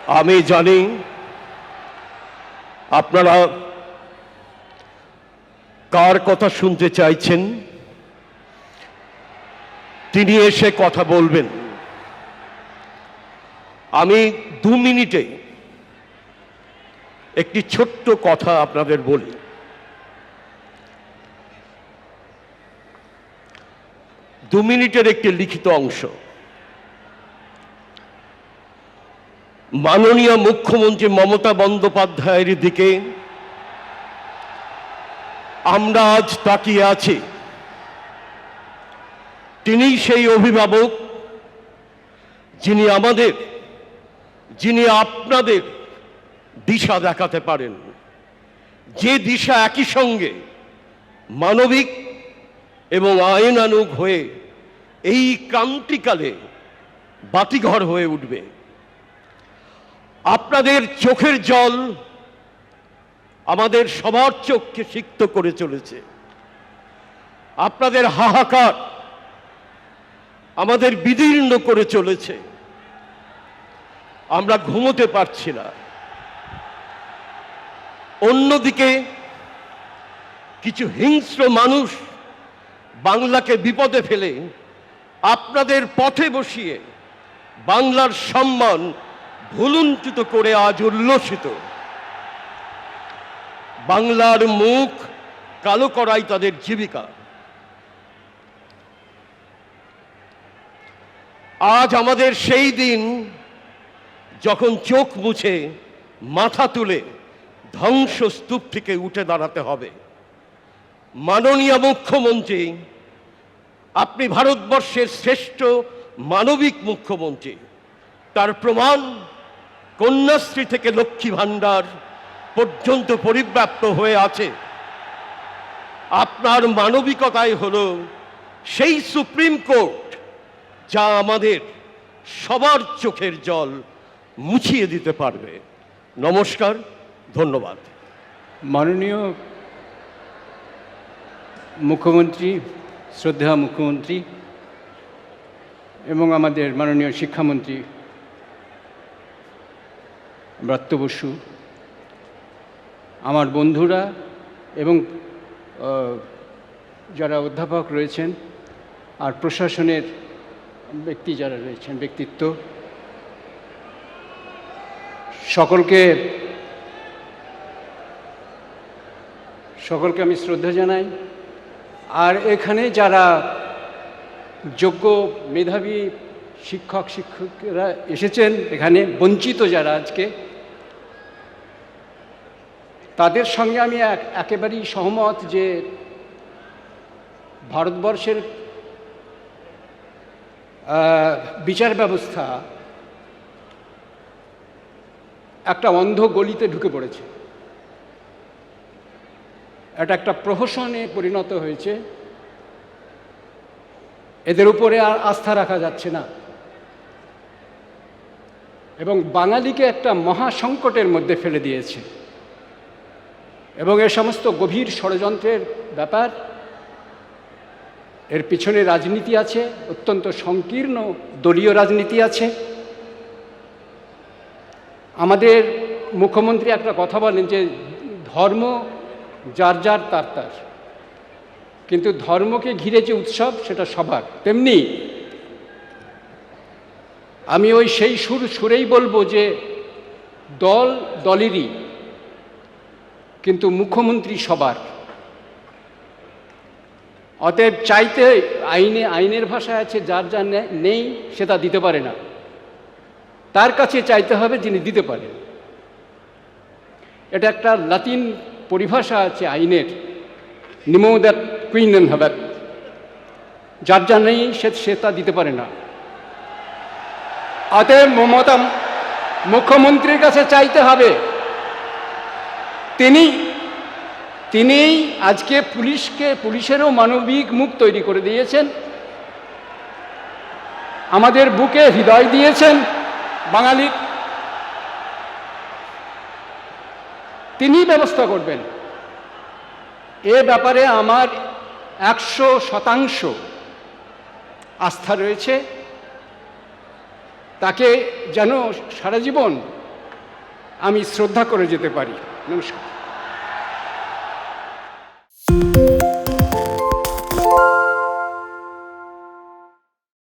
আমি জানি আপনারা কার কথা শুনতে চাইছেন, তিনি এসে কথা বলবেন। আমি 2 মিনিটে একটি ছোট্ট কথা আপনাদের বলি। দু মিনিটের একটি লিখিত অংশ। মাননীয় মুখ্যমন্ত্রী মমতা বন্দ্যোপাধ্যায়ের দিকে আমরা আজ তাকিয়ে আছি। তিনি সেই অভিভাবক যিনি আপনাদের দিশা দেখাতে পারেন, যে দিশা একই সঙ্গে মানবিক এবং আইনানুগ হয়ে এই ক্রান্তিকালে বাতিঘর হয়ে উঠবে। আপনাদের চোখের জল আমাদের সবার চোখকে সিক্ত করে চলেছে। আপনাদের হাহাকার আমাদের বিদীর্ণ করে চলেছে। আমরা ঘুমোতে পারছি না। অন্যদিকে কিছু হিংস্র মানুষ বাংলাকে বিপদে ফেলে আপনাদের পথে বসিয়ে বাংলার সম্মান ভুলুণ্ঠিত করে আজ উল্লসিত। বাংলার মুখ কালো করাই তাদের জীবিকা। আজ আমাদের সেই দিন যখন চোখ মুছে মাথা তুলে ধ্বংসস্তূপ থেকে উঠে দাঁড়াতে হবে। মাননীয় মুখ্যমন্ত্রী, আপনি ভারতবর্ষের শ্রেষ্ঠ মানবিক মুখ্যমন্ত্রী। তার প্রমাণ কন্যাশ্রী থেকে লক্ষ্মী ভাণ্ডার পর্যন্ত পরিব্যাপ্ত হয়ে আছে। আপনার মানবিকতাই হলো সেই সুপ্রিম কোর্ট যা আমাদের সবার চোখের জল মুছিয়ে দিতে পারবে। নমস্কার, ধন্যবাদ। মাননীয় মুখ্যমন্ত্রী, শ্রদ্ধা মুখ্যমন্ত্রী এবং আমাদের মাননীয় শিক্ষামন্ত্রী ব্রাত্য বসু, আমার বন্ধুরা এবং যারা অধ্যাপক রয়েছেন আর প্রশাসনের ব্যক্তি যারা রয়েছেন, ব্যক্তিত্ব, সকলকে আমি শ্রদ্ধা জানাই। আর এখানে যারা যোগ্য মেধাবী শিক্ষকরা এসেছেন, এখানে বঞ্চিত যারা আজকে, তাদের সঙ্গে আমি একেবারেই সহমত যে ভারতবর্ষের বিচার ব্যবস্থা একটা অন্ধ গলিতে ঢুকে পড়েছে। এটা একটা প্রহসনে পরিণত হয়েছে। এদের উপরে আর আস্থা রাখা যাচ্ছে না এবং বাঙালিকে একটা মহা সংকটের মধ্যে ফেলে দিয়েছে। এবং এ সমস্ত গভীর ষড়যন্ত্রের ব্যাপার, এর পিছনে রাজনীতি আছে, অত্যন্ত সংকীর্ণ দলীয় রাজনীতি আছে। আমাদের মুখ্যমন্ত্রী একটা কথা বলেন যে ধর্ম যার যার তার তার, কিন্তু ধর্মকে ঘিরে যে উৎসব সেটা সবার। তেমনি আমি ওই সেই সুরেই বলবো যে দল দলেরই, কিন্তু মুখ্যমন্ত্রী সবার। অতএব চাইতে আইনের ভাষায় আছে, যার যা নেই সেটা দিতে পারে না, তার কাছে চাইতে হবে যিনি দিতে পারেন। এটা একটা লাতিন পরিভাষা আছে আইনের, নিমো দ্যাট কুইনেন হ্যাভেট, যার যা নেই সে তা দিতে পারে না। অতএব মমতা মুখ্যমন্ত্রীর কাছে চাইতে হবে। তিনি আজকে পুলিশেরও মানবিক মুখ তৈরি করে দিয়েছেন, আমাদের বুকে হৃদয় দিয়েছেন বাঙালির। তিনি ব্যবস্থা করবেন। এ ব্যাপারে আমার 100% আস্থা রয়েছে। তাকে যেন সারা জীবন আমি শ্রদ্ধা করে যেতে পারি। নমস্কার।